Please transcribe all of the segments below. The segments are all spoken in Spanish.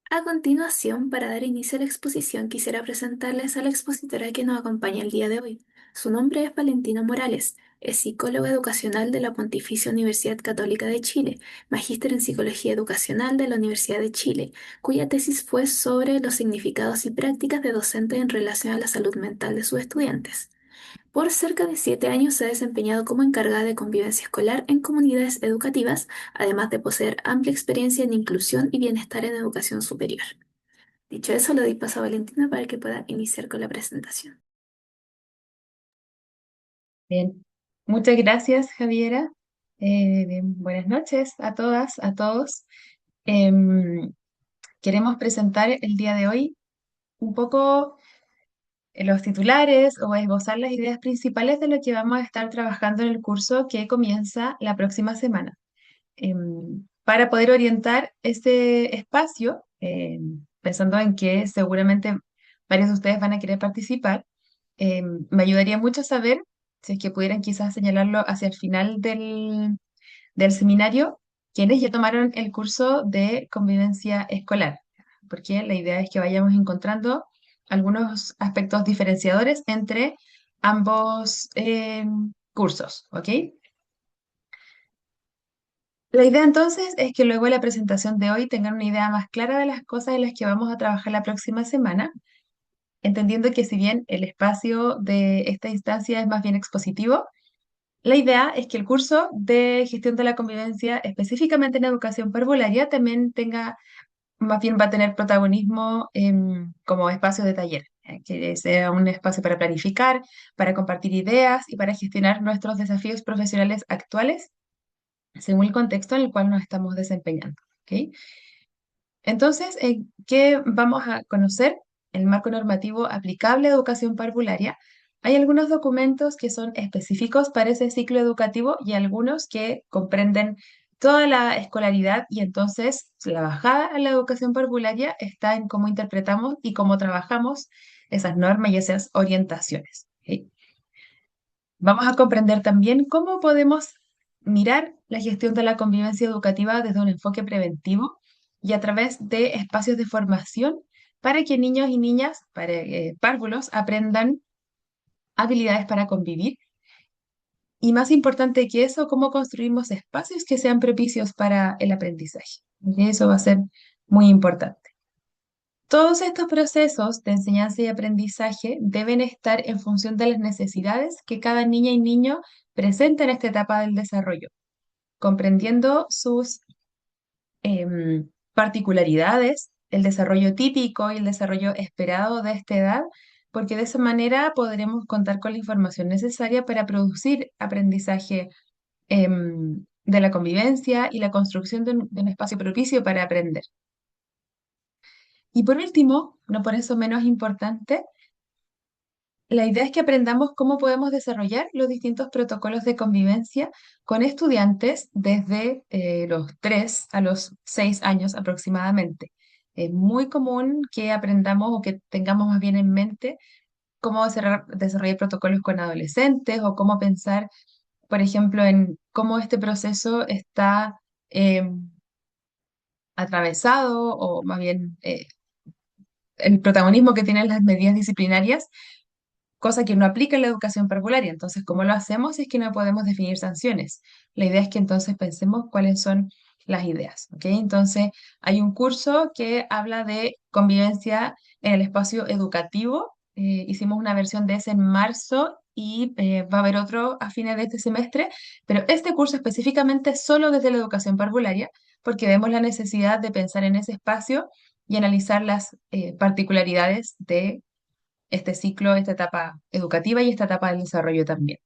A continuación, para dar inicio a la exposición, quisiera presentarles a la expositora que nos acompaña el día de hoy. Su nombre es Valentino Morales, es psicóloga educacional de la Pontificia Universidad Católica de Chile, magíster en Psicología Educacional de la Universidad de Chile, cuya tesis fue sobre los significados y prácticas de docentes en relación a la salud mental de sus estudiantes. Por cerca de 7 años se ha desempeñado como encargada de convivencia escolar en comunidades educativas, además de poseer amplia experiencia en inclusión y bienestar en educación superior. Dicho eso, le doy paso a Valentina para que pueda iniciar con la presentación. Bien, muchas gracias, Javiera. Bien, buenas noches a todas, a todos. Em, Queremos presentar el día de hoy un poco los titulares o esbozar las ideas principales de lo que vamos a estar trabajando en el curso que comienza la próxima semana. Para poder orientar este espacio, pensando en que seguramente varios de ustedes van a querer participar, me ayudaría mucho saber si es que pudieran quizás señalarlo hacia el final del seminario, quienes ya tomaron el curso de convivencia escolar, porque la idea es que vayamos encontrando algunos aspectos diferenciadores entre ambos cursos, ¿ok? La idea entonces es que luego de la presentación de hoy tengan una idea más clara de las cosas en las que vamos a trabajar la próxima semana, entendiendo que si bien el espacio de esta instancia es más bien expositivo, la idea es que el curso de gestión de la convivencia, específicamente en educación parvularia, también tenga, más bien va a tener protagonismo como espacio de taller, que sea un espacio para planificar, para compartir ideas y para gestionar nuestros desafíos profesionales actuales según el contexto en el cual nos estamos desempeñando. ¿Ok? Entonces, ¿qué vamos a conocer? El marco normativo aplicable a educación parvularia. Hay algunos documentos que son específicos para ese ciclo educativo y algunos que comprenden toda la escolaridad y entonces la bajada a la educación parvularia está en cómo interpretamos y cómo trabajamos esas normas y esas orientaciones. ¿Ok? Vamos a comprender también cómo podemos mirar la gestión de la convivencia educativa desde un enfoque preventivo y a través de espacios de formación para que niños y niñas, párvulos, aprendan habilidades para convivir. Y más importante que eso, cómo construimos espacios que sean propicios para el aprendizaje. Y eso va a ser muy importante. Todos estos procesos de enseñanza y aprendizaje deben estar en función de las necesidades que cada niña y niño presenta en esta etapa del desarrollo, comprendiendo sus particularidades, el desarrollo típico y el desarrollo esperado de esta edad, porque de esa manera podremos contar con la información necesaria para producir aprendizaje de la convivencia y la construcción de un espacio propicio para aprender. Y por último, no por eso menos importante, la idea es que aprendamos cómo podemos desarrollar los distintos protocolos de convivencia con estudiantes desde los 3 a los 6 años aproximadamente. Es muy común que aprendamos o que tengamos más bien en mente cómo desarrollar protocolos con adolescentes o cómo pensar, por ejemplo, en cómo este proceso está eh, atravesado o más bien el protagonismo que tienen las medidas disciplinarias, cosa que no aplica en la educación parvularia. Entonces, ¿cómo lo hacemos? Es que no podemos definir sanciones. La idea es que entonces pensemos cuáles son las ideas, ¿ok? Entonces, hay un curso que habla de convivencia en el espacio educativo. Hicimos una versión de ese en marzo y va a haber otro a fines de este semestre, pero este curso específicamente es solo desde la educación parvularia, porque vemos la necesidad de pensar en ese espacio y analizar las particularidades de este ciclo, esta etapa educativa y esta etapa del desarrollo también.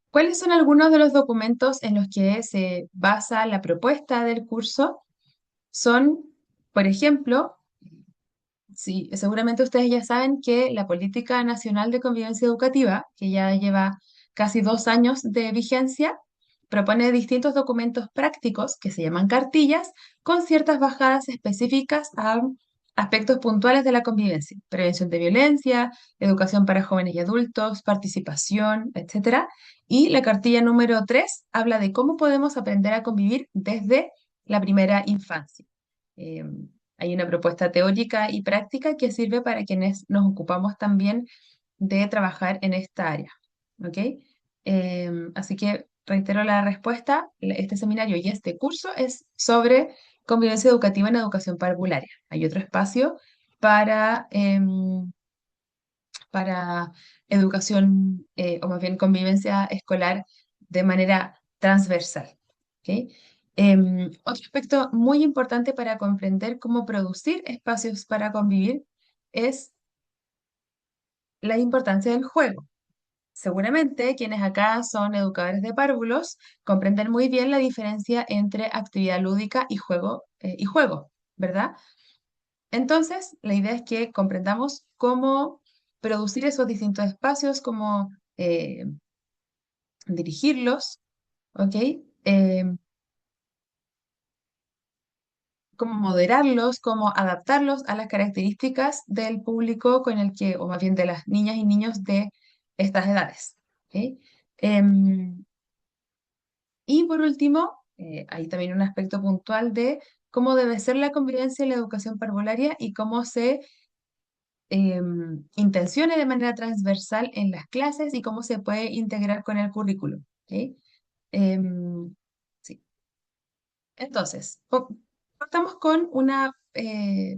¿Cuáles son algunos de los documentos en los que se basa la propuesta del curso? Son, por ejemplo, sí, seguramente ustedes ya saben que la Política Nacional de Convivencia Educativa, que ya lleva casi 2 años de vigencia, propone distintos documentos prácticos que se llaman cartillas con ciertas bajadas específicas a aspectos puntuales de la convivencia, prevención de violencia, educación para jóvenes y adultos, participación, etcétera. Y la cartilla número 3 habla de cómo podemos aprender a convivir desde la primera infancia. Eh, Hay una propuesta teórica y práctica que sirve para quienes nos ocupamos también de trabajar en esta área. ¿Ok? Así que reitero la respuesta, este seminario y este curso es sobre convivencia educativa en educación parvularia. Hay otro espacio para, para educación, o más bien convivencia escolar de manera transversal. ¿Ok? Otro aspecto muy importante para comprender cómo producir espacios para convivir es la importancia del juego. Seguramente quienes acá son educadores de párvulos comprenden muy bien la diferencia entre actividad lúdica y juego, ¿verdad? Entonces, la idea es que comprendamos cómo producir esos distintos espacios, cómo dirigirlos, ¿ok? Eh, Cómo moderarlos, cómo adaptarlos a las características del público con el que, o más bien de las niñas y niños de estas edades, ¿ok? Em, Y por último, hay también un aspecto puntual de cómo debe ser la convivencia en la educación parvularia y cómo se intencione de manera transversal en las clases y cómo se puede integrar con el currículo. ¿Ok? Em, sí. Entonces, partamos con una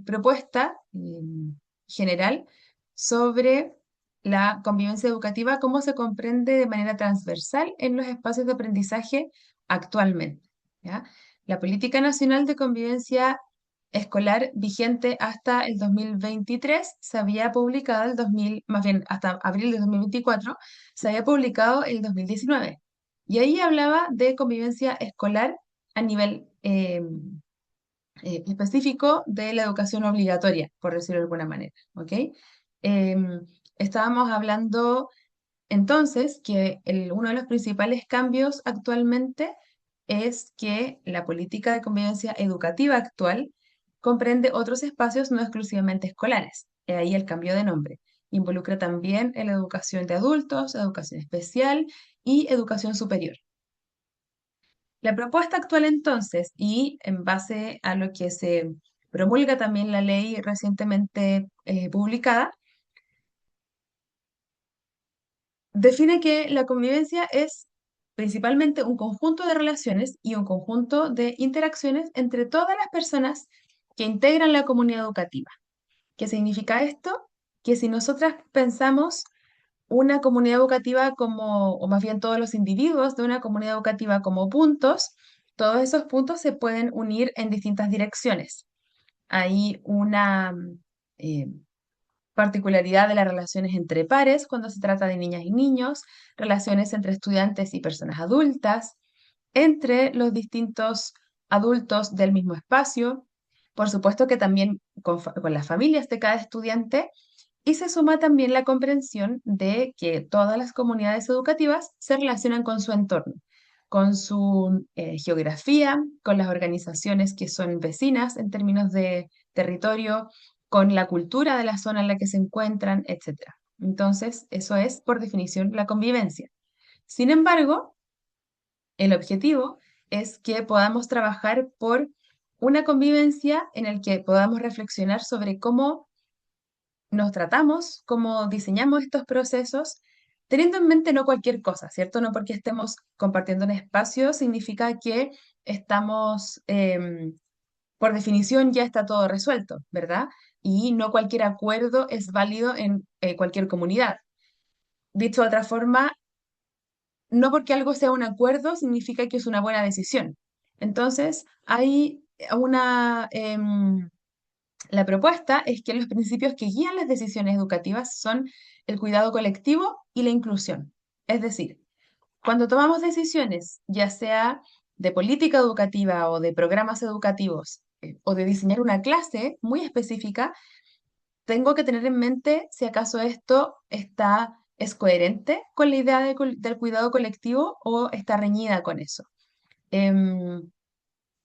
propuesta general sobre la convivencia educativa, cómo se comprende de manera transversal en los espacios de aprendizaje actualmente. ¿Ya? La Política Nacional de Convivencia Escolar vigente hasta el 2023 se había publicado más bien hasta abril de 2024, se había publicado el 2019. Y ahí hablaba de convivencia escolar a nivel específico de la educación obligatoria, por decirlo de alguna manera, ¿ok? Estábamos hablando entonces que uno de los principales cambios actualmente es que la política de convivencia educativa actual comprende otros espacios no exclusivamente escolares. Ahí el cambio de nombre. Involucra también en la educación de adultos, educación especial y educación superior. La propuesta actual entonces, y en base a lo que se promulga también la ley recientemente publicada, define que la convivencia es principalmente un conjunto de relaciones y un conjunto de interacciones entre todas las personas que integran la comunidad educativa. ¿Qué significa esto? Que si nosotras pensamos una comunidad educativa como, o más bien todos los individuos de una comunidad educativa como puntos, todos esos puntos se pueden unir en distintas direcciones. Hay una eh, particularidad de las relaciones entre pares cuando se trata de niñas y niños, relaciones entre estudiantes y personas adultas, entre los distintos adultos del mismo espacio, por supuesto que también con las familias de cada estudiante, y se suma también la comprensión de que todas las comunidades educativas se relacionan con su entorno, con su geografía, con las organizaciones que son vecinas en términos de territorio, con la cultura de la zona en la que se encuentran, etcétera. Entonces, eso es, por definición, la convivencia. Sin embargo, el objetivo es que podamos trabajar por una convivencia en la que podamos reflexionar sobre cómo nos tratamos, cómo diseñamos estos procesos, teniendo en mente no cualquier cosa, ¿cierto? No porque estemos compartiendo un espacio significa que estamos, por definición, ya está todo resuelto, ¿verdad? Y no cualquier acuerdo es válido en cualquier comunidad. Dicho de otra forma, no porque algo sea un acuerdo significa que es una buena decisión. Entonces, hay una, la propuesta es que los principios que guían las decisiones educativas son el cuidado colectivo y la inclusión. Es decir, cuando tomamos decisiones, ya sea de política educativa o de programas educativos, o de diseñar una clase muy específica, tengo que tener en mente si acaso es coherente con la idea del cuidado colectivo o está reñida con eso. Em,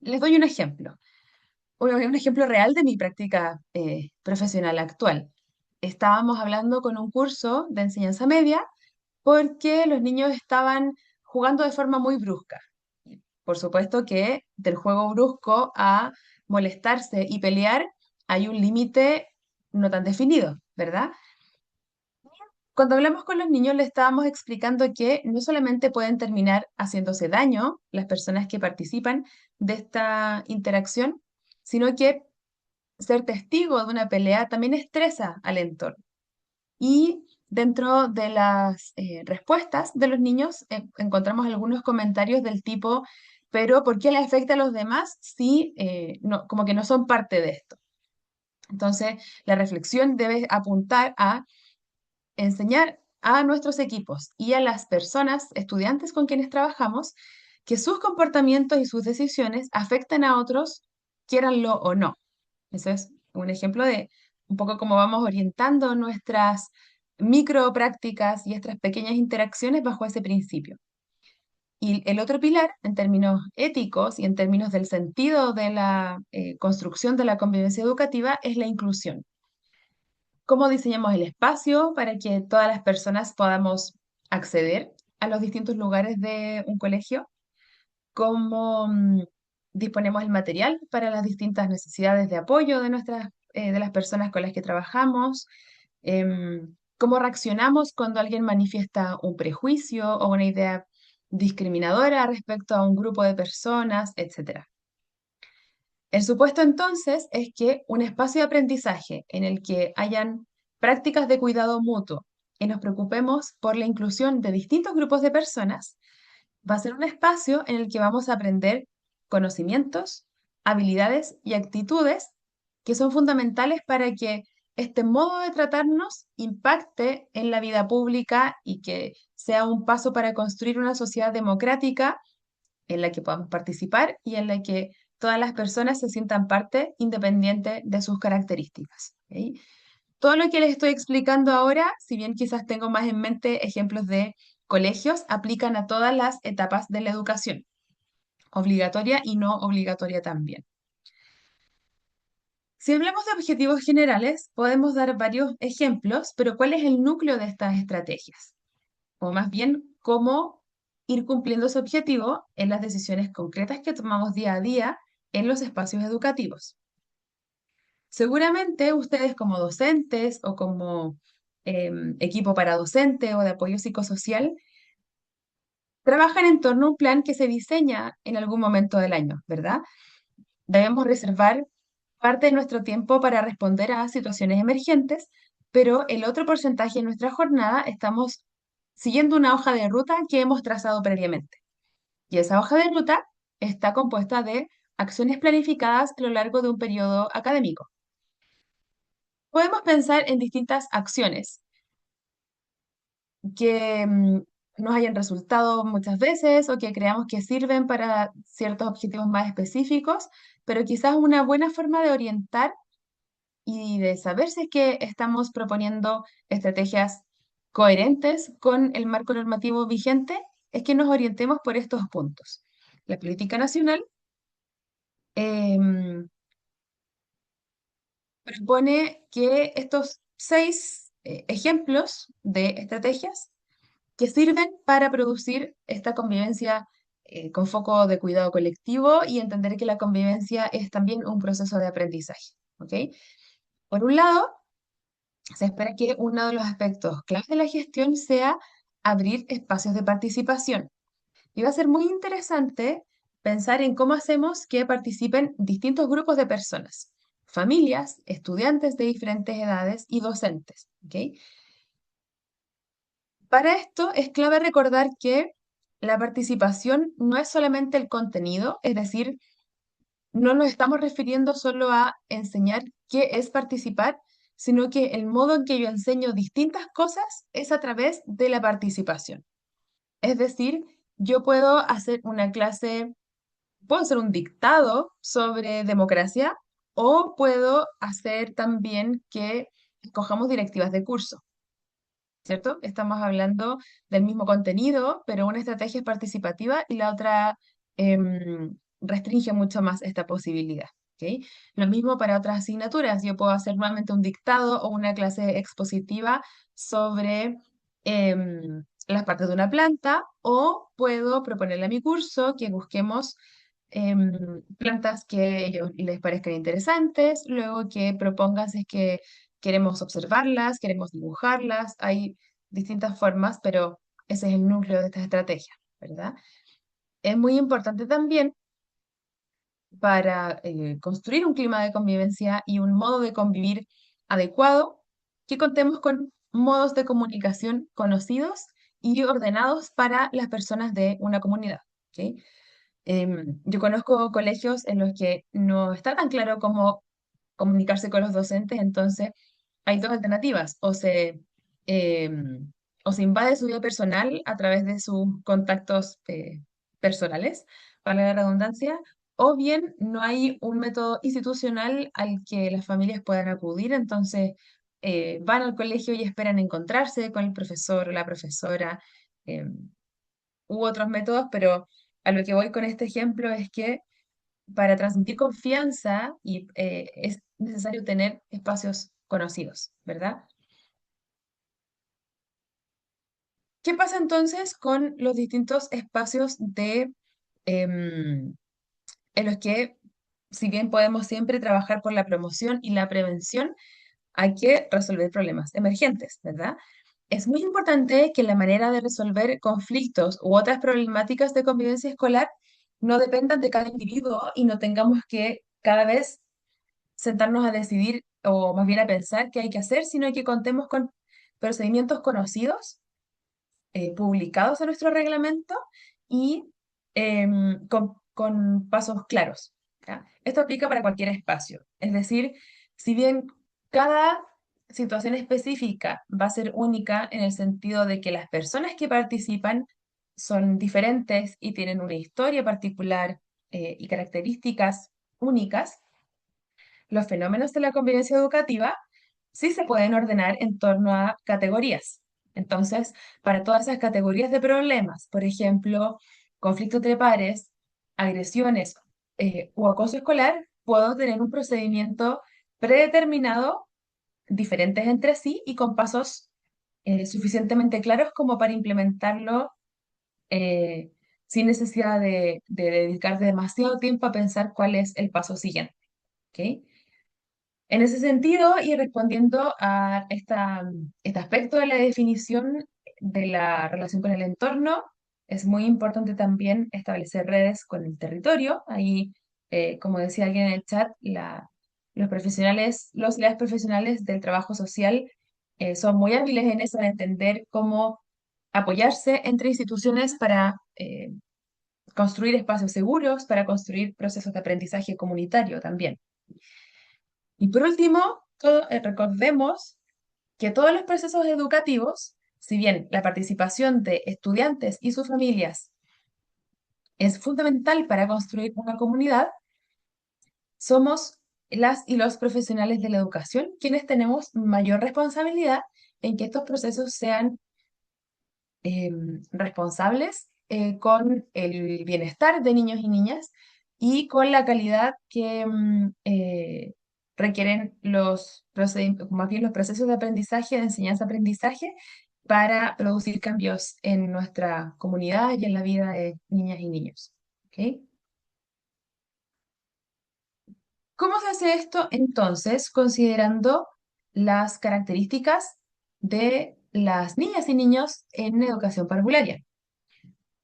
Les doy un ejemplo. Un ejemplo real de mi práctica profesional actual. Estábamos hablando con un curso de enseñanza media porque los niños estaban jugando de forma muy brusca. Por supuesto que del juego brusco a molestarse y pelear, hay un límite no tan definido, ¿verdad? Cuando hablamos con los niños, le estábamos explicando que no solamente pueden terminar haciéndose daño las personas que participan de esta interacción, sino que ser testigo de una pelea también estresa al entorno. Y dentro de las respuestas de los niños encontramos algunos comentarios del tipo, pero ¿por qué le afecta a los demás si no, como que no son parte de esto? Entonces, la reflexión debe apuntar a enseñar a nuestros equipos y a las personas, estudiantes con quienes trabajamos, que sus comportamientos y sus decisiones afectan a otros, quieranlo o no. Eso es un ejemplo de un poco cómo vamos orientando nuestras micro prácticas y estas pequeñas interacciones bajo ese principio. Y el otro pilar, en términos éticos y en términos del sentido de la construcción de la convivencia educativa, es la inclusión. Cómo diseñamos el espacio para que todas las personas podamos acceder a los distintos lugares de un colegio, cómo disponemos el material para las distintas necesidades de apoyo de de las personas con las que trabajamos, cómo reaccionamos cuando alguien manifiesta un prejuicio o una idea discriminadora respecto a un grupo de personas, etcétera. El supuesto entonces es que un espacio de aprendizaje en el que hayan prácticas de cuidado mutuo y nos preocupemos por la inclusión de distintos grupos de personas, va a ser un espacio en el que vamos a aprender conocimientos, habilidades y actitudes que son fundamentales para que este modo de tratarnos impacte en la vida pública y que sea un paso para construir una sociedad democrática en la que podamos participar y en la que todas las personas se sientan parte independiente de sus características. ¿Ok? Todo lo que les estoy explicando ahora, si bien quizás tengo más en mente ejemplos de colegios, aplican a todas las etapas de la educación, obligatoria y no obligatoria también. Si hablamos de objetivos generales, podemos dar varios ejemplos, pero ¿cuál es el núcleo de estas estrategias? O más bien, cómo ir cumpliendo ese objetivo en las decisiones concretas que tomamos día a día en los espacios educativos. Seguramente ustedes como docentes o como equipo para docente o de apoyo psicosocial trabajan en torno a un plan que se diseña en algún momento del año, ¿verdad? Debemos reservar parte de nuestro tiempo para responder a situaciones emergentes, pero el otro porcentaje de nuestra jornada estamos siguiendo una hoja de ruta que hemos trazado previamente. Y esa hoja de ruta está compuesta de acciones planificadas a lo largo de un periodo académico. Podemos pensar en distintas acciones que nos hayan resultado muchas veces o que creamos que sirven para ciertos objetivos más específicos, pero quizás una buena forma de orientar y de saber si es que estamos proponiendo estrategias coherentes con el marco normativo vigente es que nos orientemos por estos puntos. La política nacional em, propone que estos 6 ejemplos de estrategias que sirven para producir esta convivencia con foco de cuidado colectivo y entender que la convivencia es también un proceso de aprendizaje. ¿Ok? Por un lado, se espera que uno de los aspectos clave de la gestión sea abrir espacios de participación. Y va a ser muy interesante pensar en cómo hacemos que participen distintos grupos de personas, familias, estudiantes de diferentes edades y docentes. ¿Ok? Para esto es clave recordar que la participación no es solamente el contenido, es decir, no nos estamos refiriendo solo a enseñar qué es participar, sino que el modo en que yo enseño distintas cosas es a través de la participación. Es decir, yo puedo hacer una clase, puedo hacer un dictado sobre democracia o puedo hacer también que escojamos directivas de curso. ¿Cierto? Estamos hablando del mismo contenido, pero una estrategia es participativa y la otra restringe mucho más esta posibilidad. ¿Ok? Lo mismo para otras asignaturas. Yo puedo hacer nuevamente un dictado o una clase expositiva sobre las partes de una planta o puedo proponerle a mi curso que busquemos plantas que a ellos les parezcan interesantes, luego que propongas es que queremos observarlas, queremos dibujarlas, hay distintas formas, pero ese es el núcleo de esta estrategia, ¿verdad? Es muy importante también para construir un clima de convivencia y un modo de convivir adecuado, que contemos con modos de comunicación conocidos y ordenados para las personas de una comunidad. ¿Ok? Yo conozco colegios en los que no está tan claro cómo comunicarse con los docentes, entonces hay dos alternativas, o se invade su vida personal a través de sus contactos personales, para la redundancia, o bien no hay un método institucional al que las familias puedan acudir, entonces van al colegio y esperan encontrarse con el profesor o la profesora, u otros métodos, pero a lo que voy con este ejemplo es que para transmitir confianza es necesario tener espacios conocidos, ¿verdad? ¿Qué pasa entonces con los distintos espacios em, en los que, si bien podemos siempre trabajar por la promoción y la prevención, hay que resolver problemas emergentes, ¿verdad? Es muy importante que la manera de resolver conflictos u otras problemáticas de convivencia escolar no dependan de cada individuo y no tengamos que cada vez sentarnos a decidir o más bien a pensar qué hay que hacer, sino que contemos con procedimientos conocidos, publicados en nuestro reglamento y con pasos claros. ¿Ya? Esto aplica para cualquier espacio. Es decir, si bien cada situación específica va a ser única en el sentido de que las personas que participan son diferentes y tienen una historia particular y características únicas, los fenómenos de la convivencia educativa sí se pueden ordenar en torno a categorías. Entonces, para todas esas categorías de problemas, por ejemplo, conflicto entre pares, agresiones o acoso escolar, puedo tener un procedimiento predeterminado, diferentes entre sí y con pasos suficientemente claros como para implementarlo eh, sin necesidad de dedicar demasiado tiempo a pensar cuál es el paso siguiente. ¿Ok? En ese sentido, y respondiendo a este aspecto de la definición de la relación con el entorno, es muy importante también establecer redes con el territorio. Ahí, como decía alguien en el chat, los profesionales, los y las profesionales del trabajo social son muy hábiles en eso, en entender cómo apoyarse entre instituciones para construir espacios seguros, para construir procesos de aprendizaje comunitario también. Y por último, recordemos que todos los procesos educativos, si bien la participación de estudiantes y sus familias es fundamental para construir una comunidad, somos las y los profesionales de la educación quienes tenemos mayor responsabilidad en que estos procesos sean responsables con el bienestar de niños y niñas y con la calidad que requieren más bien los procesos de aprendizaje, de enseñanza-aprendizaje, para producir cambios en nuestra comunidad y en la vida de niñas y niños. ¿Ok? ¿Cómo se hace esto entonces, considerando las características de las niñas y niños en educación parvularia?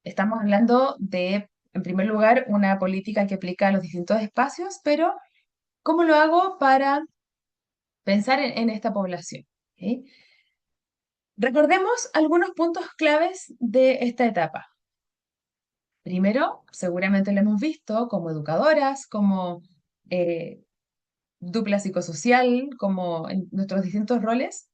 Estamos hablando de, en primer lugar, una política que aplica a los distintos espacios, pero ¿cómo lo hago para pensar en esta población? ¿Ok? Recordemos algunos puntos claves de esta etapa. Primero, seguramente lo hemos visto como educadoras, como eh, dupla psicosocial, como en nuestros distintos roles,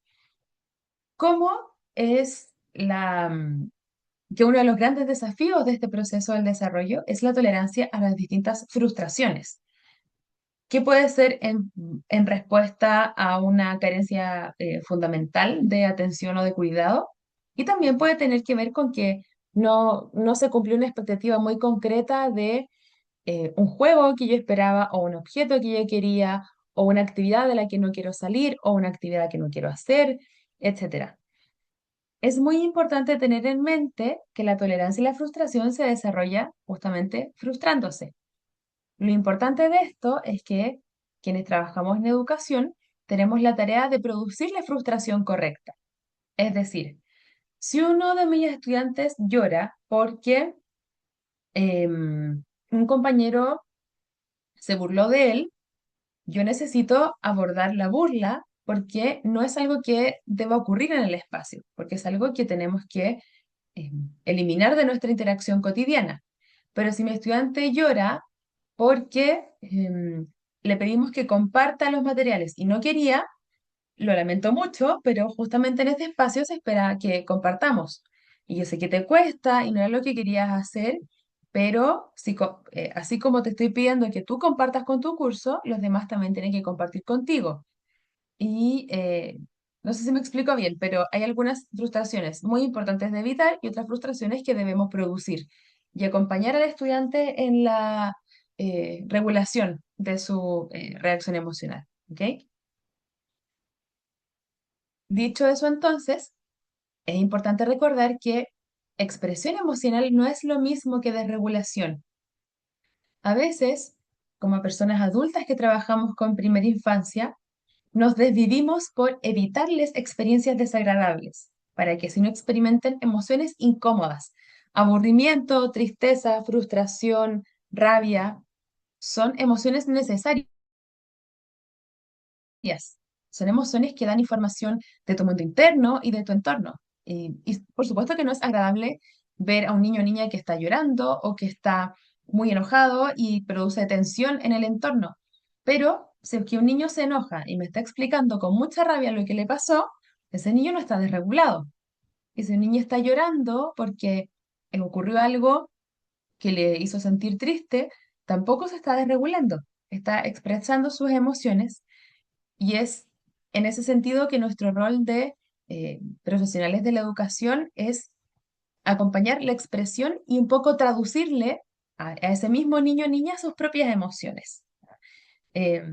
cómo es que uno de los grandes desafíos de este proceso del desarrollo es la tolerancia a las distintas frustraciones, que puede ser en respuesta a una carencia fundamental de atención o de cuidado, y también puede tener que ver con que no se cumplió una expectativa muy concreta de un juego que yo esperaba, o un objeto que yo quería, o una actividad de la que no quiero salir, o una actividad que no quiero hacer, etcétera. Es muy importante tener en mente que la tolerancia y la frustración se desarrolla justamente frustrándose. Lo importante de esto es que quienes trabajamos en educación tenemos la tarea de producir la frustración correcta. Es decir, si uno de mis estudiantes llora porque un compañero se burló de él, yo necesito abordar la burla porque no es algo que deba ocurrir en el espacio, porque es algo que tenemos que eliminar de nuestra interacción cotidiana. Pero si mi estudiante llora porque le pedimos que comparta los materiales y no quería, lo lamento mucho, pero justamente en este espacio se espera que compartamos. Y yo sé que te cuesta y no es lo que querías hacer, pero si, así como te estoy pidiendo que tú compartas con tu curso, los demás también tienen que compartir contigo. Y no sé si me explico bien, pero hay algunas frustraciones muy importantes de evitar y otras frustraciones que debemos producir y acompañar al estudiante en la regulación de su reacción emocional. ¿Ok? Dicho eso, entonces, es importante recordar que expresión emocional no es lo mismo que desregulación. A veces, como personas adultas que trabajamos con primera infancia, nos desvivimos por evitarles experiencias desagradables, para que así no experimenten emociones incómodas. Aburrimiento, tristeza, frustración, rabia, son emociones necesarias. Son emociones que dan información de tu mundo interno y de tu entorno. Y por supuesto que no es agradable ver a un niño o niña que está llorando o que está muy enojado y produce tensión en el entorno. Pero si es que un niño se enoja y me está explicando con mucha rabia lo que le pasó, ese niño no está desregulado. Y si un niño está llorando porque ocurrió algo que le hizo sentir triste, tampoco se está desregulando. Está expresando sus emociones y es en ese sentido que nuestro rol de profesionales de la educación es acompañar la expresión y un poco traducirle a ese mismo niño o niña sus propias emociones. Eh,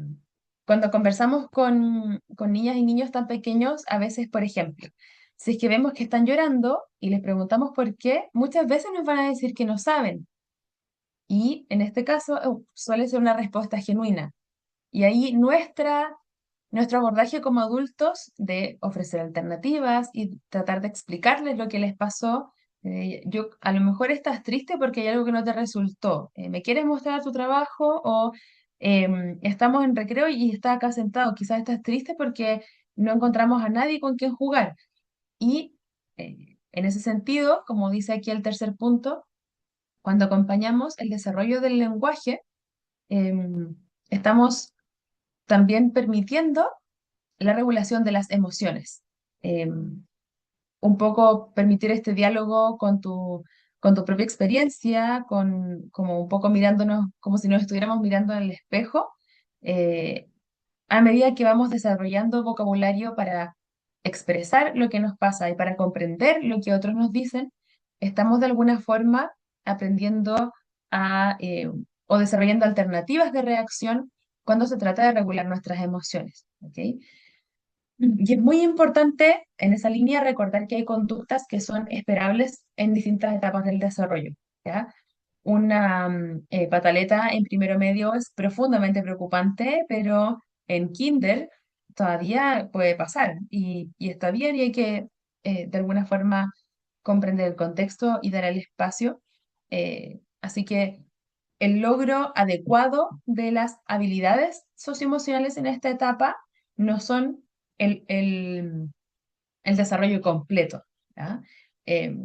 Cuando conversamos con niñas y niños tan pequeños, a veces, por ejemplo, si es que vemos que están llorando y les preguntamos por qué, muchas veces nos van a decir que no saben. Y en este caso suele ser una respuesta genuina. Y ahí nuestro abordaje como adultos de ofrecer alternativas y tratar de explicarles lo que les pasó. A lo mejor estás triste porque hay algo que no te resultó. ¿Me quieres mostrar tu trabajo? O estamos en recreo y estás acá sentado. Quizás estás triste porque no encontramos a nadie con quien jugar. Y en ese sentido, como dice aquí el tercer punto, cuando acompañamos el desarrollo del lenguaje, estamos también permitiendo la regulación de las emociones. Un poco permitir este diálogo con tu propia experiencia, como un poco mirándonos, como si nos estuviéramos mirando en el espejo, eh, a medida que vamos desarrollando vocabulario para expresar lo que nos pasa y para comprender lo que otros nos dicen, estamos de alguna forma aprendiendo o desarrollando alternativas de reacción cuando se trata de regular nuestras emociones. ¿Ok? Y es muy importante en esa línea recordar que hay conductas que son esperables en distintas etapas del desarrollo, ¿ya? Una pataleta en primero medio es profundamente preocupante, pero en kinder todavía puede pasar y está bien y hay que de alguna forma comprender el contexto y dar el espacio. Así que el logro adecuado de las habilidades socioemocionales en esta etapa no son el, el- el desarrollo completo, ¿ya? Eh,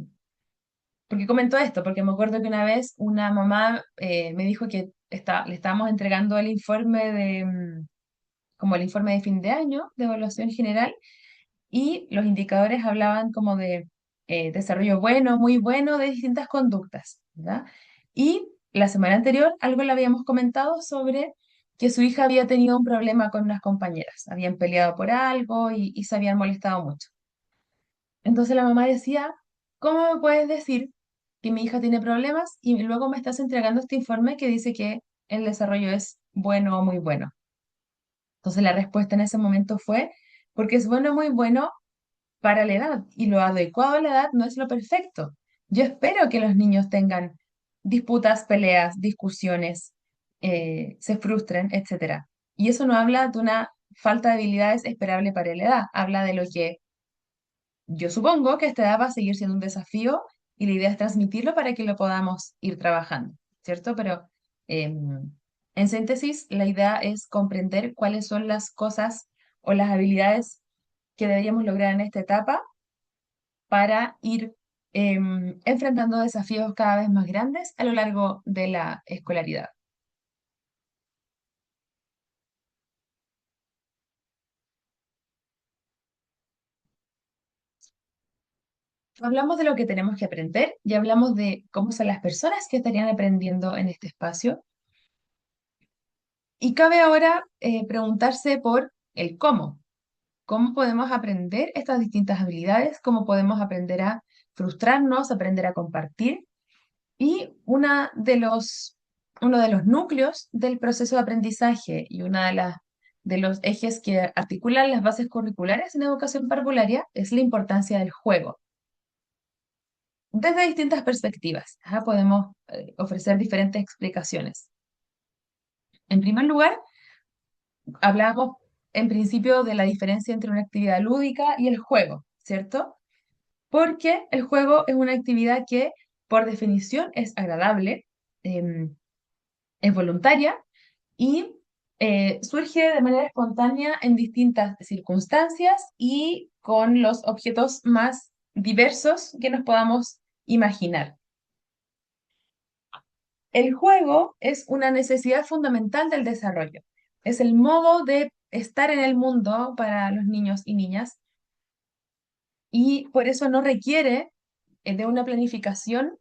¿Por qué comento esto? Porque me acuerdo que una vez una mamá me dijo que le estábamos entregando el informe como el informe de fin de año de evaluación general y los indicadores hablaban como de desarrollo bueno, muy bueno de distintas conductas, ¿verdad? Y la semana anterior algo le habíamos comentado sobre que su hija había tenido un problema con unas compañeras, habían peleado por algo y se habían molestado mucho. Entonces la mamá decía, ¿cómo me puedes decir que mi hija tiene problemas y luego me estás entregando este informe que dice que el desarrollo es bueno o muy bueno? Entonces la respuesta en ese momento fue, porque es bueno o muy bueno para la edad y lo adecuado a la edad no es lo perfecto. Yo espero que los niños tengan disputas, peleas, discusiones, se frustren, etcétera. Y eso no habla de una falta de habilidades esperable para la edad, habla de lo que yo supongo que esta edad va a seguir siendo un desafío y la idea es transmitirlo para que lo podamos ir trabajando, ¿cierto? Pero en síntesis, la idea es comprender cuáles son las cosas o las habilidades que deberíamos lograr en esta etapa para ir enfrentando desafíos cada vez más grandes a lo largo de la escolaridad. Hablamos de lo que tenemos que aprender y hablamos de cómo son las personas que estarían aprendiendo en este espacio. Y cabe ahora preguntarse por el cómo. ¿Cómo podemos aprender estas distintas habilidades? ¿Cómo podemos aprender a frustrarnos, aprender a compartir? Y uno de los núcleos del proceso de aprendizaje y una de los ejes que articulan las bases curriculares en educación parvularia es la importancia del juego. Desde distintas perspectivas, ajá, podemos ofrecer diferentes explicaciones. En primer lugar, hablamos en principio de la diferencia entre una actividad lúdica y el juego, ¿cierto? Porque el juego es una actividad que, por definición, es agradable, em, es voluntaria y surge de manera espontánea en distintas circunstancias y con los objetos más diversos que nos podamos imaginar. El juego es una necesidad fundamental del desarrollo. Es el modo de estar en el mundo para los niños y niñas y por eso no requiere de una planificación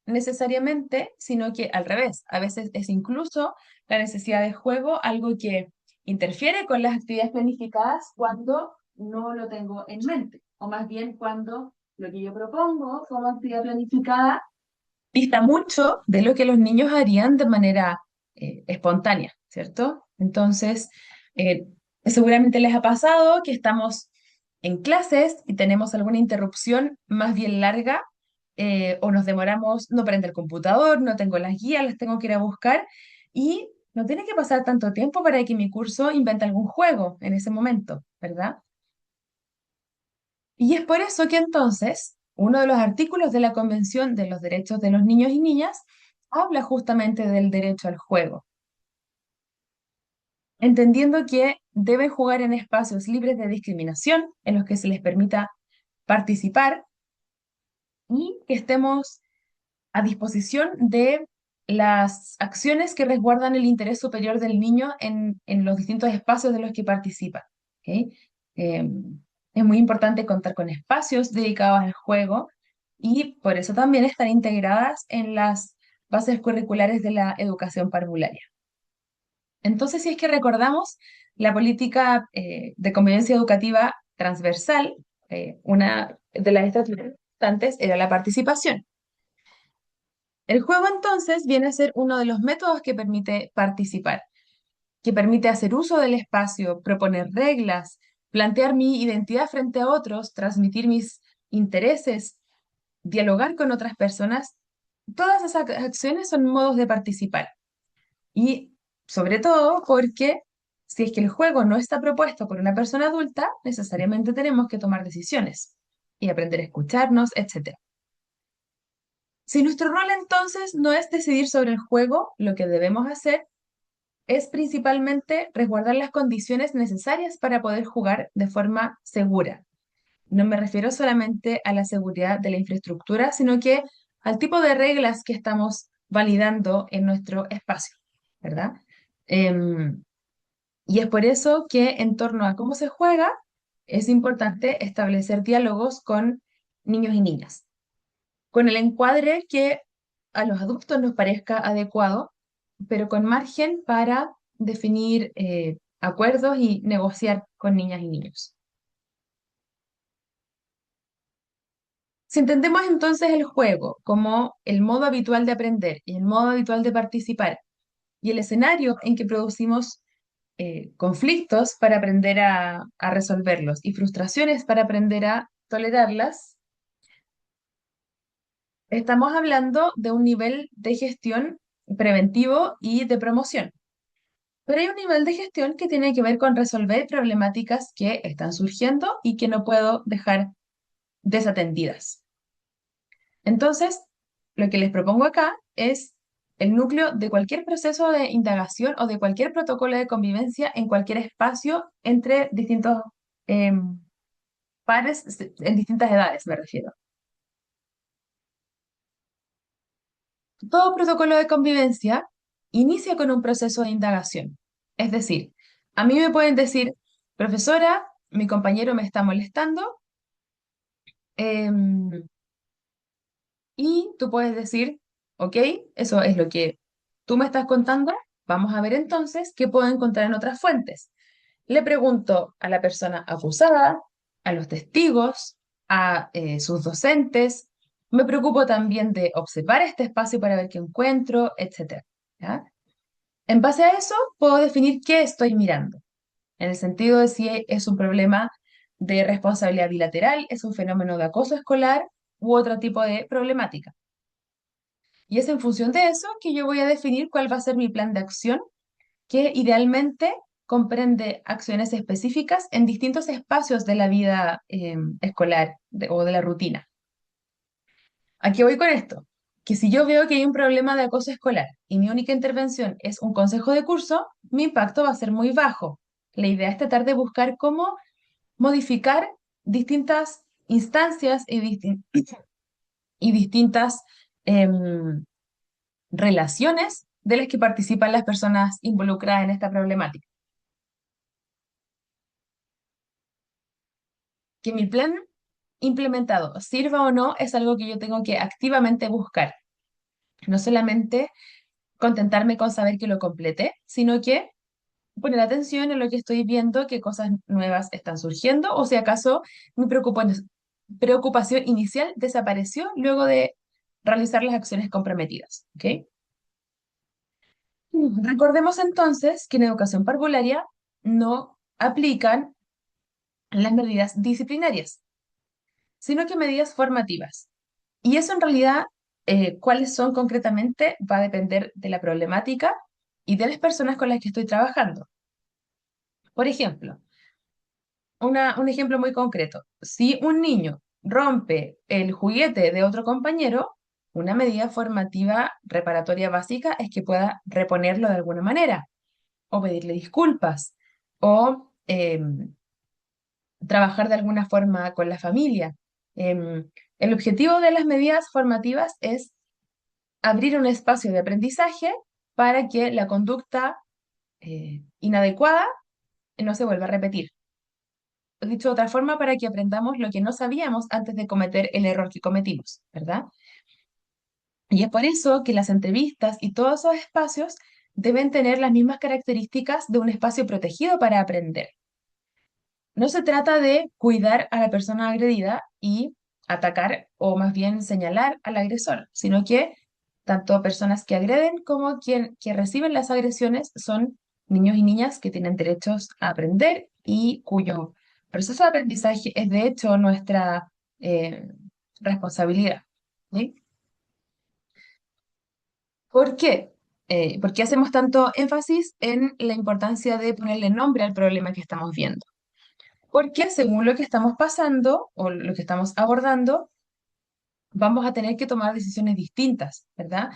necesariamente, sino que al revés, a veces es incluso la necesidad de juego algo que interfiere con las actividades planificadas cuando no lo tengo en mente, o más bien cuando lo que yo propongo como actividad planificada dista mucho de lo que los niños harían de manera espontánea, ¿cierto? Entonces, eh, seguramente les ha pasado que estamos en clases y tenemos alguna interrupción más bien larga o nos demoramos, no prende el computador, no tengo las guías, las tengo que ir a buscar y no tiene que pasar tanto tiempo para que mi curso invente algún juego en ese momento, ¿verdad? Y es por eso que entonces uno de los artículos de la Convención de los Derechos de los Niños y Niñas habla justamente del derecho al juego, entendiendo que deben jugar en espacios libres de discriminación, en los que se les permita participar y que estemos a disposición de las acciones que resguardan el interés superior del niño en los distintos espacios de los que participa. ¿Ok? Eh, es muy importante contar con espacios dedicados al juego y por eso también están integradas en las bases curriculares de la educación parvularia. Entonces, si es que recordamos la política de convivencia educativa transversal, una de las estrategias importantes era la participación. El juego entonces viene a ser uno de los métodos que permite participar, que permite hacer uso del espacio, proponer reglas, plantear mi identidad frente a otros, transmitir mis intereses, dialogar con otras personas. Todas esas acciones son modos de participar. Y sobre todo porque si es que el juego no está propuesto por una persona adulta, necesariamente tenemos que tomar decisiones y aprender a escucharnos, etc. Si nuestro rol entonces no es decidir sobre el juego, lo que debemos hacer es principalmente resguardar las condiciones necesarias para poder jugar de forma segura. No me refiero solamente a la seguridad de la infraestructura, sino que al tipo de reglas que estamos validando en nuestro espacio, ¿verdad? Em, y es por eso que en torno a cómo se juega, es importante establecer diálogos con niños y niñas con el encuadre que a los adultos nos parezca adecuado, pero con margen para definir acuerdos y negociar con niñas y niños. Si entendemos entonces el juego como el modo habitual de aprender y el modo habitual de participar y el escenario en que producimos conflictos para aprender a resolverlos y frustraciones para aprender a tolerarlas, estamos hablando de un nivel de gestión preventivo y de promoción. Pero hay un nivel de gestión que tiene que ver con resolver problemáticas que están surgiendo y que no puedo dejar desatendidas. Entonces, lo que les propongo acá es el núcleo de cualquier proceso de indagación o de cualquier protocolo de convivencia en cualquier espacio entre distintos em, pares, en distintas edades, me refiero. Todo protocolo de convivencia inicia con un proceso de indagación. Es decir, a mí me pueden decir, profesora, mi compañero me está molestando, em, y tú puedes decir, ok, eso es lo que tú me estás contando, vamos a ver entonces qué puedo encontrar en otras fuentes. Le pregunto a la persona acusada, a los testigos, a sus docentes. Me preocupo también de observar este espacio para ver qué encuentro, etcétera. ¿Ya? En base a eso, puedo definir qué estoy mirando, en el sentido de si es un problema de responsabilidad bilateral, es un fenómeno de acoso escolar u otro tipo de problemática. Y es en función de eso que yo voy a definir cuál va a ser mi plan de acción, que idealmente comprende acciones específicas en distintos espacios de la vida escolar o de la rutina. ¿A qué voy con esto? Que si yo veo que hay un problema de acoso escolar y mi única intervención es un consejo de curso, mi impacto va a ser muy bajo. La idea es tratar de buscar cómo modificar distintas instancias y distintas em, relaciones de las que participan las personas involucradas en esta problemática. Que mi plan implementado sirva o no es algo que yo tengo que activamente buscar. No solamente contentarme con saber que lo completé, sino que poner atención en lo que estoy viendo, qué cosas nuevas están surgiendo, o si acaso mi preocupación inicial desapareció luego de realizar las acciones comprometidas. ¿Ok? Recordemos entonces que en educación parvularia no aplican las medidas disciplinarias, sino que medidas formativas. Y eso en realidad, cuáles son concretamente, va a depender de la problemática y de las personas con las que estoy trabajando. Por ejemplo, un ejemplo muy concreto. Si un niño rompe el juguete de otro compañero, una medida formativa reparatoria básica es que pueda reponerlo de alguna manera, o pedirle disculpas, o trabajar de alguna forma con la familia. El objetivo de las medidas formativas es abrir un espacio de aprendizaje para que la conducta inadecuada no se vuelva a repetir. Dicho de otra forma, para que aprendamos lo que no sabíamos antes de cometer el error que cometimos, ¿verdad? Y es por eso que las entrevistas y todos esos espacios deben tener las mismas características de un espacio protegido para aprender. No se trata de cuidar a la persona agredida y atacar o más bien señalar al agresor, sino que tanto personas que agreden como que reciben las agresiones son niños y niñas que tienen derechos a aprender y cuyo proceso de aprendizaje es de hecho nuestra eh, responsabilidad. ¿Sí? ¿Por qué? ¿Por qué hacemos tanto énfasis en la importancia de ponerle nombre al problema que estamos viendo? Porque según lo que estamos pasando o lo que estamos abordando, vamos a tener que tomar decisiones distintas, ¿verdad?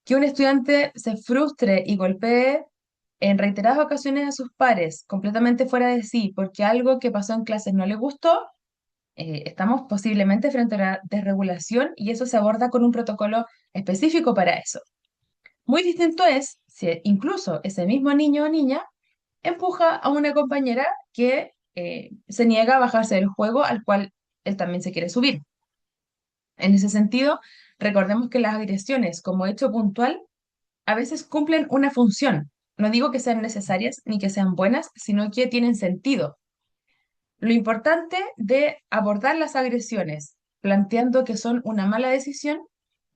Que un estudiante se frustre y golpee en reiteradas ocasiones a sus pares, completamente fuera de sí, porque algo que pasó en clases no le gustó, estamos posiblemente frente a una desregulación y eso se aborda con un protocolo específico para eso. Muy distinto es si incluso ese mismo niño o niña empuja a una compañera que se niega a bajarse del juego al cual él también se quiere subir. En ese sentido, recordemos que las agresiones como hecho puntual a veces cumplen una función. No digo que sean necesarias ni que sean buenas, sino que tienen sentido. Lo importante de abordar las agresiones planteando que son una mala decisión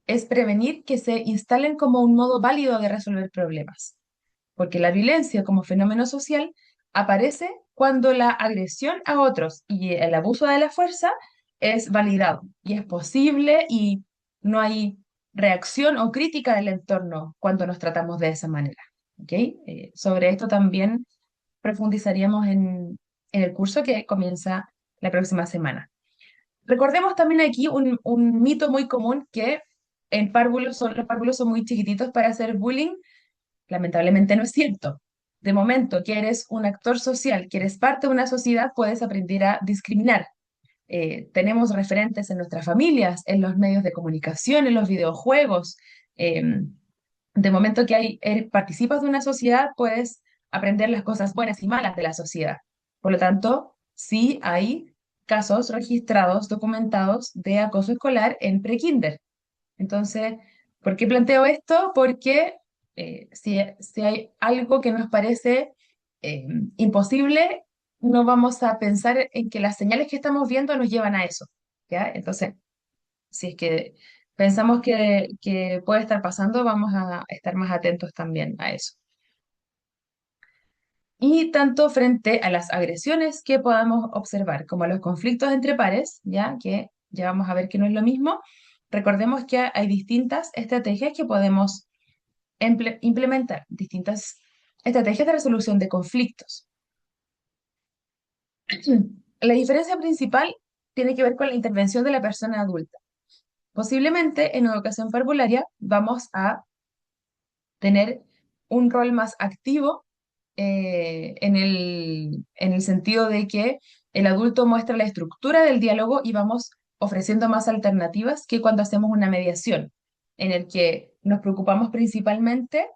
es prevenir que se instalen como un modo válido de resolver problemas, porque la violencia como fenómeno social aparece cuando la agresión a otros y el abuso de la fuerza es validado y es posible y no hay reacción o crítica del entorno cuando nos tratamos de esa manera. ¿Ok? Sobre esto también profundizaríamos en el curso que comienza la próxima semana. Recordemos también aquí un mito muy común que los párvulos son muy chiquititos para hacer bullying. Lamentablemente no es cierto. De momento que eres un actor social, que eres parte de una sociedad, puedes aprender a discriminar. Tenemos referentes en nuestras familias, en los medios de comunicación, en los videojuegos. Eh, de momento que participas de una sociedad, puedes aprender las cosas buenas y malas de la sociedad. Por lo tanto, sí hay casos registrados, documentados de acoso escolar en prekinder. Entonces, ¿por qué planteo esto? Porque si hay algo que nos parece eh, imposible, no vamos a pensar en que las señales que estamos viendo nos llevan a eso, ¿ya? Entonces, si es que pensamos que puede estar pasando, vamos a estar más atentos también a eso. Y tanto frente a las agresiones que podamos observar como a los conflictos entre pares, ya que ya vamos a ver que no es lo mismo, recordemos que hay distintas estrategias que podemos implementar, distintas estrategias de resolución de conflictos. La diferencia principal tiene que ver con la intervención de la persona adulta. Posiblemente en educación parvularia vamos a tener un rol más activo en el sentido de que el adulto muestra la estructura del diálogo y vamos ofreciendo más alternativas que cuando hacemos una mediación, en el que nos preocupamos principalmente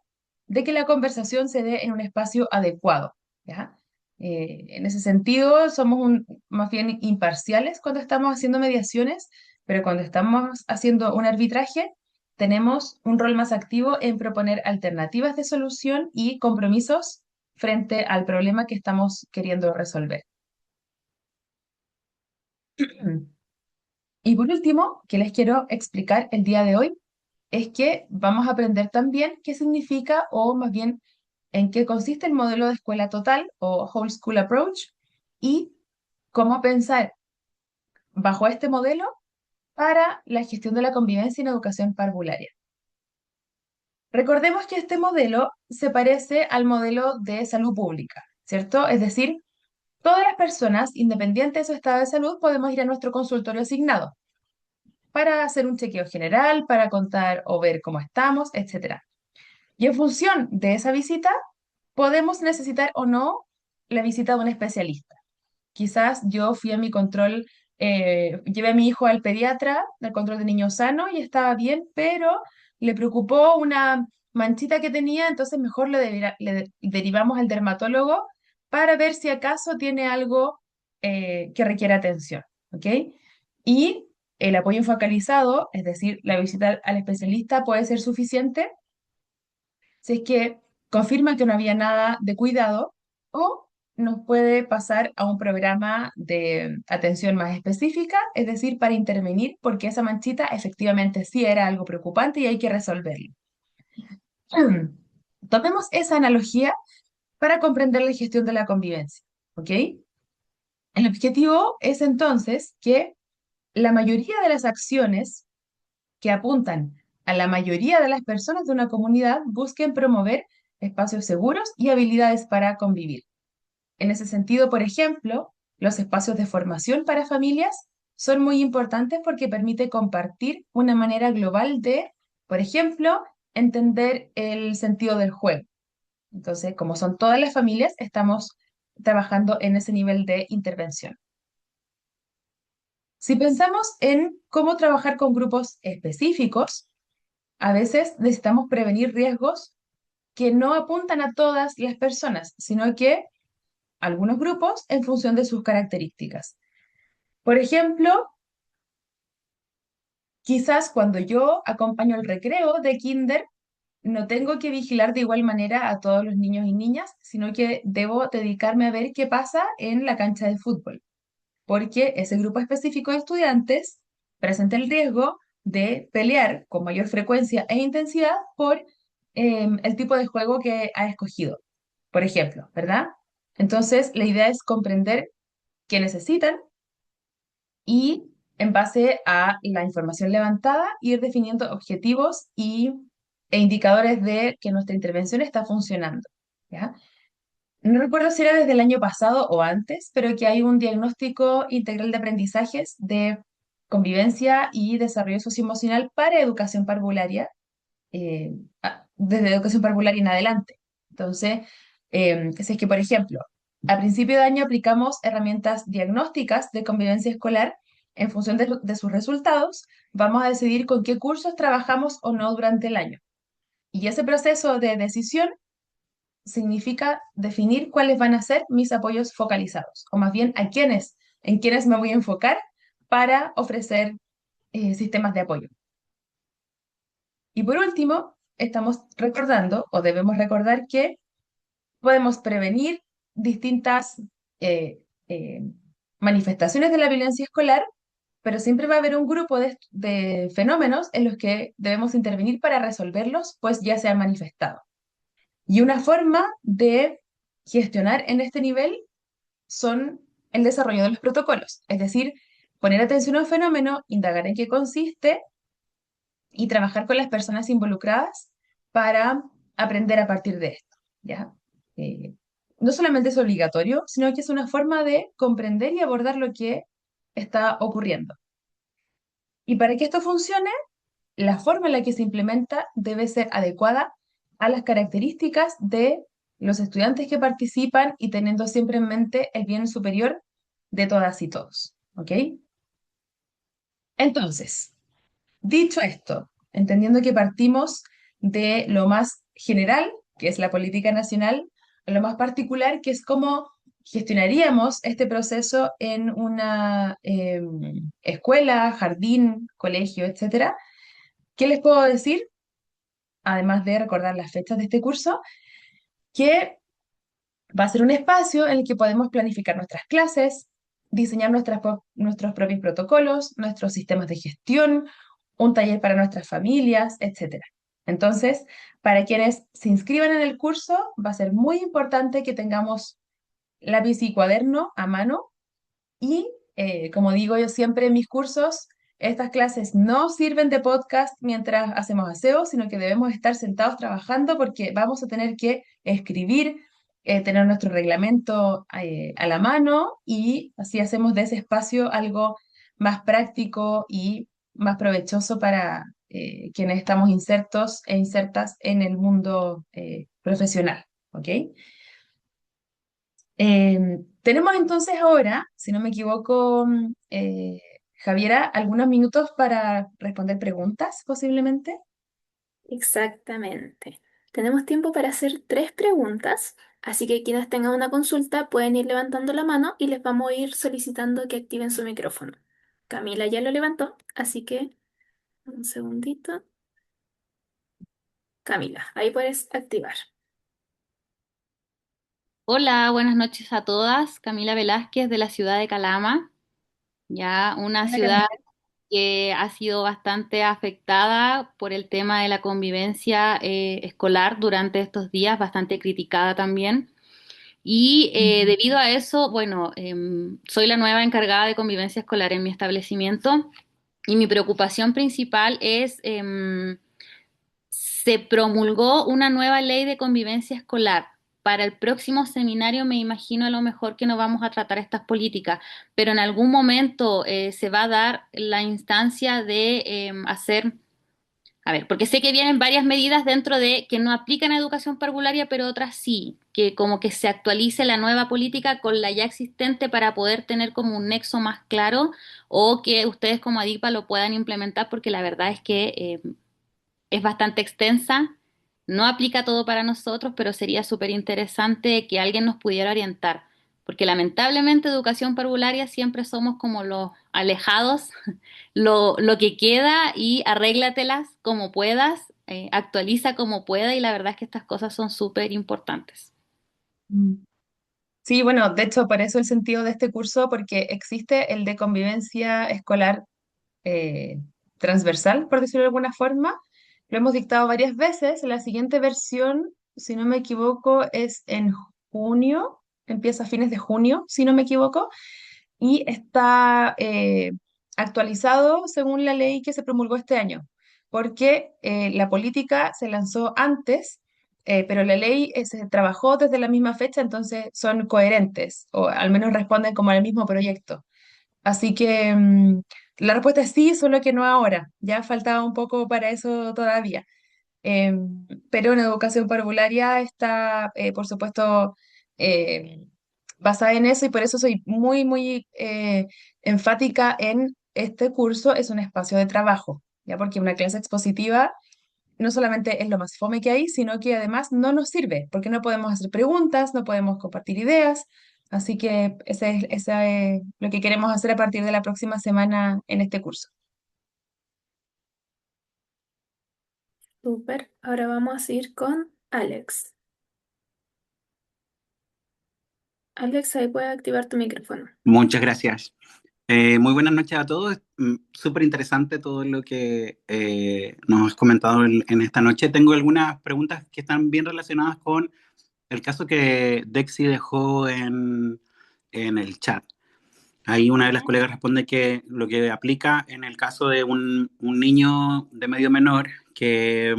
de que la conversación se dé en un espacio adecuado, ¿ya? En ese sentido, somos más bien imparciales cuando estamos haciendo mediaciones, pero cuando estamos haciendo un arbitraje, tenemos un rol más activo en proponer alternativas de solución y compromisos frente al problema que estamos queriendo resolver. Y por último, que les quiero explicar el día de hoy, es que vamos a aprender también qué significa o más bien en qué consiste el modelo de escuela total o Whole School Approach y cómo pensar bajo este modelo para la gestión de la convivencia en educación parvularia. Recordemos que este modelo se parece al modelo de salud pública, ¿cierto? Es decir, todas las personas, independiente de su estado de salud, podemos ir a nuestro consultorio asignado para hacer un chequeo general, para contar o ver cómo estamos, etcétera. Y en función de esa visita, podemos necesitar o no la visita de un especialista. Quizás yo fui a mi control, llevé a mi hijo al pediatra, al control de niño sano y estaba bien, pero le preocupó una manchita que tenía, entonces mejor le derivamos al dermatólogo para ver si acaso tiene algo que requiere atención, ¿ok? Y el apoyo focalizado, es decir, la visita al especialista puede ser suficiente si es que confirma que no había nada de cuidado o nos puede pasar a un programa de atención más específica, es decir, para intervenir porque esa manchita efectivamente sí era algo preocupante y hay que resolverlo. Tomemos esa analogía para comprender la gestión de la convivencia, ¿ok? El objetivo es entonces que la mayoría de las acciones que apuntan a la mayoría de las personas de una comunidad busquen promover espacios seguros y habilidades para convivir. En ese sentido, por ejemplo, los espacios de formación para familias son muy importantes porque permite compartir una manera global de, por ejemplo, entender el sentido del juego. Entonces, como son todas las familias, estamos trabajando en ese nivel de intervención. Si pensamos en cómo trabajar con grupos específicos, a veces necesitamos prevenir riesgos que no apuntan a todas las personas, sino que algunos grupos en función de sus características. Por ejemplo, quizás cuando yo acompaño el recreo de kinder, no tengo que vigilar de igual manera a todos los niños y niñas, sino que debo dedicarme a ver qué pasa en la cancha de fútbol, porque ese grupo específico de estudiantes presenta el riesgo de pelear con mayor frecuencia e intensidad por el tipo de juego que ha escogido, por ejemplo, ¿verdad? Entonces, la idea es comprender qué necesitan y en base a la información levantada, ir definiendo objetivos e indicadores de que nuestra intervención está funcionando. ¿Ya? No recuerdo si era desde el año pasado o antes, pero que hay un diagnóstico integral de aprendizajes de convivencia y desarrollo socioemocional para educación parvularia, desde educación parvularia en adelante. Entonces, si es que, por ejemplo, a principio de año aplicamos herramientas diagnósticas de convivencia escolar, en función de sus resultados, vamos a decidir con qué cursos trabajamos o no durante el año. Y ese proceso de decisión significa definir cuáles van a ser mis apoyos focalizados, o más bien en quiénes me voy a enfocar para ofrecer sistemas de apoyo. Y por último, estamos recordando o debemos recordar que podemos prevenir distintas eh, eh, manifestaciones de la violencia escolar, pero siempre va a haber un grupo de fenómenos en los que debemos intervenir para resolverlos, pues ya se han manifestado. Y una forma de gestionar en este nivel son el desarrollo de los protocolos, es decir, poner atención a un fenómeno, indagar en qué consiste y trabajar con las personas involucradas para aprender a partir de esto, ¿ya? Eh, no solamente es obligatorio, sino que es una forma de comprender y abordar lo que está ocurriendo. Y para que esto funcione, la forma en la que se implementa debe ser adecuada a las características de los estudiantes que participan y teniendo siempre en mente el bien superior de todas y todos. ¿Ok? Entonces, dicho esto, entendiendo que partimos de lo más general, que es la política nacional, a lo más particular, que es cómo gestionaríamos este proceso en una escuela, jardín, colegio, etcétera. ¿Qué les puedo decir? Además de recordar las fechas de este curso, que va a ser un espacio en el que podemos planificar nuestras clases, diseñar nuestros propios protocolos, nuestros sistemas de gestión, un taller para nuestras familias, etcétera. Entonces, para quienes se inscriban en el curso, va a ser muy importante que tengamos lápiz y cuaderno a mano y, como digo yo siempre en mis cursos, estas clases no sirven de podcast mientras hacemos aseo, sino que debemos estar sentados trabajando porque vamos a tener que escribir, tener nuestro reglamento a la mano y así hacemos de ese espacio algo más práctico y más provechoso para quienes estamos insertos e insertas en el mundo profesional. ¿Ok? Tenemos entonces ahora, si no me equivoco, Javiera, algunos minutos para responder preguntas, posiblemente. Exactamente. Tenemos tiempo para hacer 3 preguntas, así que quienes tengan una consulta pueden ir levantando la mano y les vamos a ir solicitando que activen su micrófono. Camila ya lo levantó, así que un segundito. Camila, ahí puedes activar. Hola, buenas noches a todas. Camila Velázquez de la ciudad de Calama, ya una Hola, ciudad Camila. que ha sido bastante afectada por el tema de la convivencia escolar durante estos días, bastante criticada también. Y Mm. debido a eso, bueno, soy la nueva encargada de convivencia escolar en mi establecimiento y mi preocupación principal es se promulgó una nueva ley de convivencia escolar. Para el próximo seminario me imagino a lo mejor que no vamos a tratar estas políticas, pero en algún momento se va a dar la instancia de hacer, a ver, porque sé que vienen varias medidas dentro de que no aplican a educación parvularia, pero otras sí, que como que se actualice la nueva política con la ya existente para poder tener como un nexo más claro o que ustedes como ADIPA lo puedan implementar, porque la verdad es que es bastante extensa, no aplica todo para nosotros, pero sería súper interesante que alguien nos pudiera orientar, porque lamentablemente educación parvularia siempre somos como los alejados, lo que queda y arréglatelas como puedas, actualiza como pueda y la verdad es que estas cosas son súper importantes. Mm. Sí, bueno, de hecho, por eso el sentido de este curso, porque existe el de convivencia escolar eh, transversal, por decirlo de alguna forma. Lo hemos dictado varias veces. La siguiente versión, si no me equivoco, es en junio, empieza a fines de junio, si no me equivoco, y está actualizado según la ley que se promulgó este año, porque la política se lanzó antes, pero la ley se trabajó desde la misma fecha, entonces son coherentes, o al menos responden como al mismo proyecto. Así que la respuesta es sí, solo que no ahora. Ya faltaba un poco para eso todavía. Pero en educación parvularia está, por supuesto, eh, basada en eso y por eso soy muy enfática en este curso es un espacio de trabajo, ¿ya? Porque una clase expositiva no solamente es lo más fome que hay, sino que además no nos sirve, porque no podemos hacer preguntas, no podemos compartir ideas, así que ese es lo que queremos hacer a partir de la próxima semana en este curso. Súper. Ahora vamos a ir con Alex. Alex, ahí puedes activar tu micrófono. Muchas gracias. Muy buenas noches a todos. Súper interesante todo lo que nos has comentado en esta noche. Tengo algunas preguntas que están bien relacionadas con el caso que Dexy dejó en el chat. Ahí una de las colegas responde que lo que aplica en el caso de un niño de medio menor que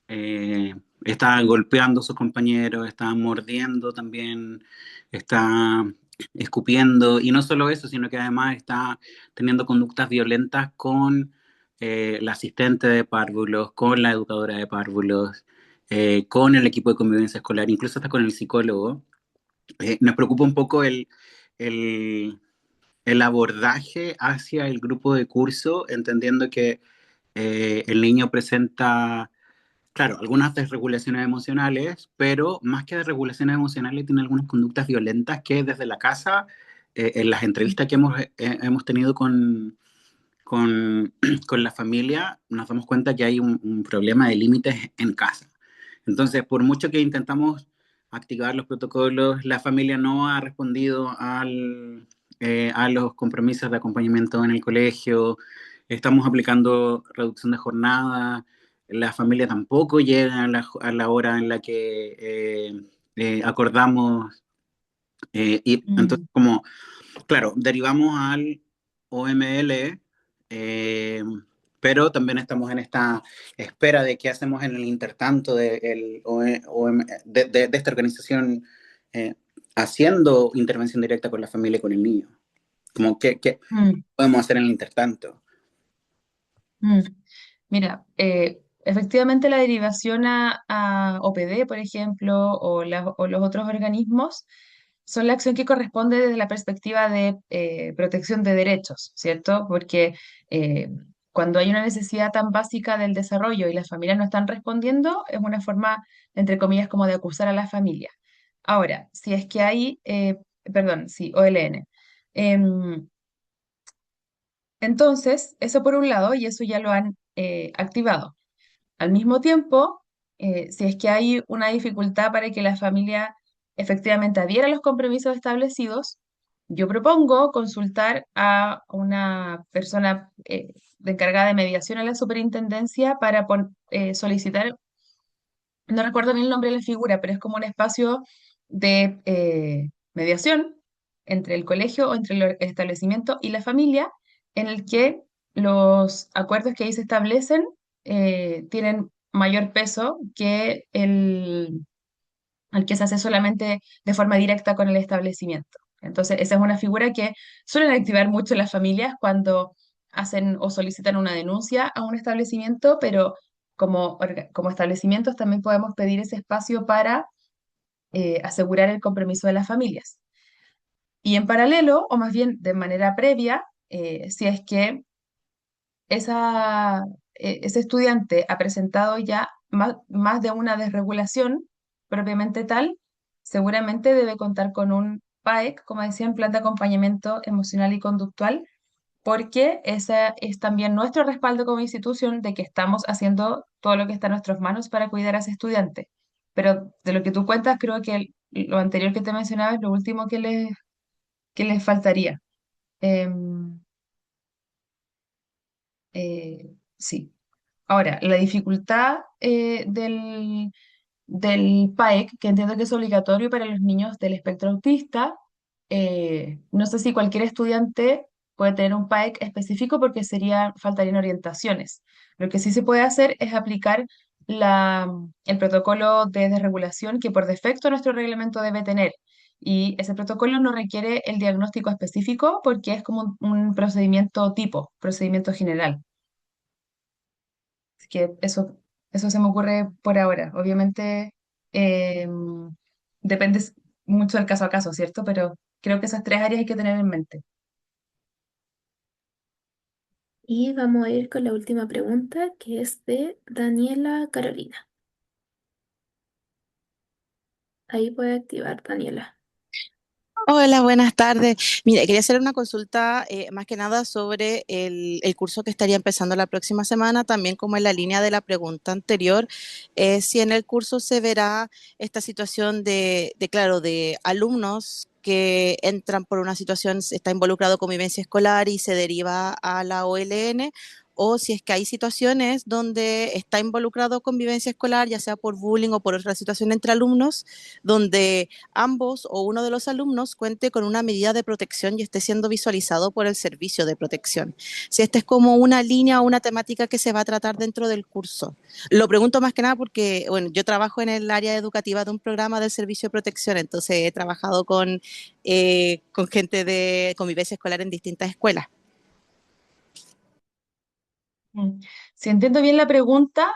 eh, está golpeando a sus compañeros, está mordiendo también, está escupiendo, y no solo eso, sino que además está teniendo conductas violentas con la asistente de párvulos, con la educadora de párvulos, con el equipo de convivencia escolar, incluso hasta con el psicólogo. Nos preocupa un poco el, el abordaje hacia el grupo de curso, entendiendo que el niño presenta, claro, algunas desregulaciones emocionales, pero más que desregulaciones emocionales, tiene algunas conductas violentas que desde la casa, en las entrevistas que hemos tenido con, con la familia, nos damos cuenta que hay un problema de límites en casa. Entonces, por mucho que intentamos activar los protocolos, la familia no ha respondido a los compromisos de acompañamiento en el colegio, estamos aplicando reducción de jornada, la familia tampoco llega a la hora en la que acordamos, y entonces Mm. como, claro, derivamos al OML, eh, pero también estamos en esta espera de qué hacemos en el intertanto de esta organización eh, haciendo intervención directa con la familia y con el niño. Como, ¿qué Mm. podemos hacer en el intertanto? Mm. Mira, efectivamente la derivación a OPD, por ejemplo, o los otros organismos, son la acción que corresponde desde la perspectiva de protección de derechos, ¿cierto? Porque eh, cuando hay una necesidad tan básica del desarrollo y las familias no están respondiendo, es una forma, entre comillas, como de acusar a la familia. Ahora, si es que hay, perdón, sí, OLN. Entonces, eso por un lado, y eso ya lo han activado. Al mismo tiempo, si es que hay una dificultad para que la familia efectivamente adhiera a los compromisos establecidos, yo propongo consultar a una persona de encargada de mediación a la superintendencia para solicitar, no recuerdo bien el nombre de la figura, pero es como un espacio de mediación entre el colegio o entre el establecimiento y la familia, en el que los acuerdos que ahí se establecen tienen mayor peso que el que se hace solamente de forma directa con el establecimiento. Entonces, esa es una figura que suelen activar mucho las familias cuando hacen o solicitan una denuncia a un establecimiento, pero como establecimientos también podemos pedir ese espacio para asegurar el compromiso de las familias. Y en paralelo, o más bien de manera previa, si es que ese estudiante ha presentado ya más de una desregulación propiamente tal, seguramente debe contar con un PAEC, como decían, plan de acompañamiento emocional y conductual, porque ese es también nuestro respaldo como institución de que estamos haciendo todo lo que está en nuestras manos para cuidar a ese estudiante. Pero de lo que tú cuentas, creo que lo anterior que te mencionaba es lo último que les faltaría. Em, sí. Ahora, la dificultad del PAEC, que entiendo que es obligatorio para los niños del espectro autista, no sé si cualquier estudiante puede tener un PAEC específico porque faltarían orientaciones. Lo que sí se puede hacer es aplicar el protocolo de desregulación que por defecto nuestro reglamento debe tener. Y ese protocolo no requiere el diagnóstico específico porque es como un procedimiento tipo, procedimiento general. Así que eso se me ocurre por ahora. Obviamente eh, depende mucho del caso a caso, ¿cierto? Pero creo que esas tres áreas hay que tener en mente. Y vamos a ir con la última pregunta, que es de Daniela Carolina. Ahí puede activar, Daniela. Hola, buenas tardes. Mire, quería hacer una consulta más que nada sobre el curso que estaría empezando la próxima semana, también como en la línea de la pregunta anterior, si en el curso se verá esta situación claro, de alumnos que entran por una situación, está involucrado con vivencia escolar y se deriva a la OLN, o si es que hay situaciones donde está involucrado con vivencia escolar, ya sea por bullying o por otra situación entre alumnos, donde ambos o uno de los alumnos cuente con una medida de protección y esté siendo visualizado por el servicio de protección. Si esta es como una línea o una temática que se va a tratar dentro del curso. Lo pregunto más que nada porque, bueno, yo trabajo en el área educativa de un programa del servicio de protección, entonces he trabajado con gente de convivencia escolar en distintas escuelas. Mm. Si entiendo bien la pregunta,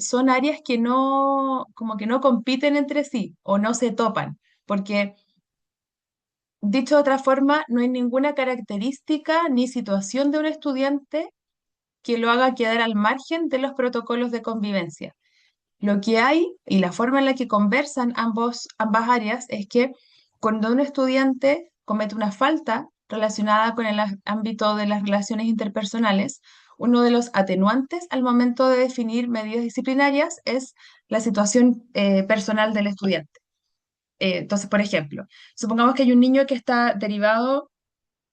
son áreas que no, como que no compiten entre sí o no se topan, porque dicho de otra forma, no hay ninguna característica ni situación de un estudiante que lo haga quedar al margen de los protocolos de convivencia. Lo que hay y la forma en la que conversan ambas áreas es que cuando un estudiante comete una falta relacionada con el ámbito de las relaciones interpersonales, uno de los atenuantes al momento de definir medidas disciplinarias es la situación personal del estudiante. Entonces, por ejemplo, supongamos que hay un niño que está derivado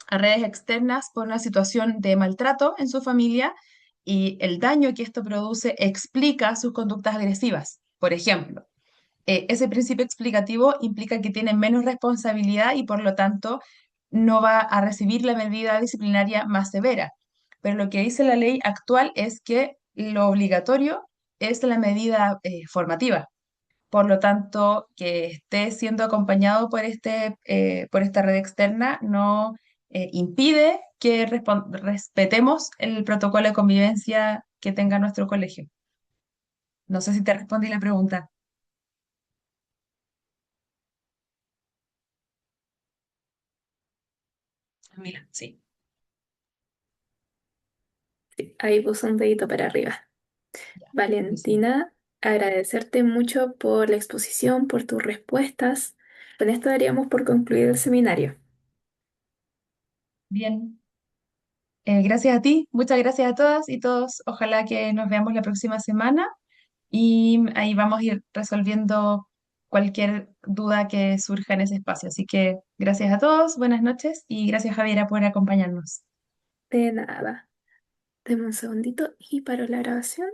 a redes externas por una situación de maltrato en su familia y el daño que esto produce explica sus conductas agresivas. Por ejemplo, ese principio explicativo implica que tiene menos responsabilidad y por lo tanto no va a recibir la medida disciplinaria más severa. Pero lo que dice la ley actual es que lo obligatorio es la medida formativa. Por lo tanto, que esté siendo acompañado por esta red externa no impide que respetemos el protocolo de convivencia que tenga nuestro colegio. No sé si te respondí la pregunta. Mira, sí. Sí, ahí puso un dedito para arriba. Buenísimo. Valentina, agradecerte mucho por la exposición, por tus respuestas. Con esto daríamos por concluido el seminario. Bien. Gracias a ti, muchas gracias a todas y todos. Ojalá que nos veamos la próxima semana y ahí vamos a ir resolviendo cualquier duda que surja en ese espacio. Así que gracias a todos, buenas noches y gracias Javiera por acompañarnos. De nada. Deme un segundito y paro la grabación.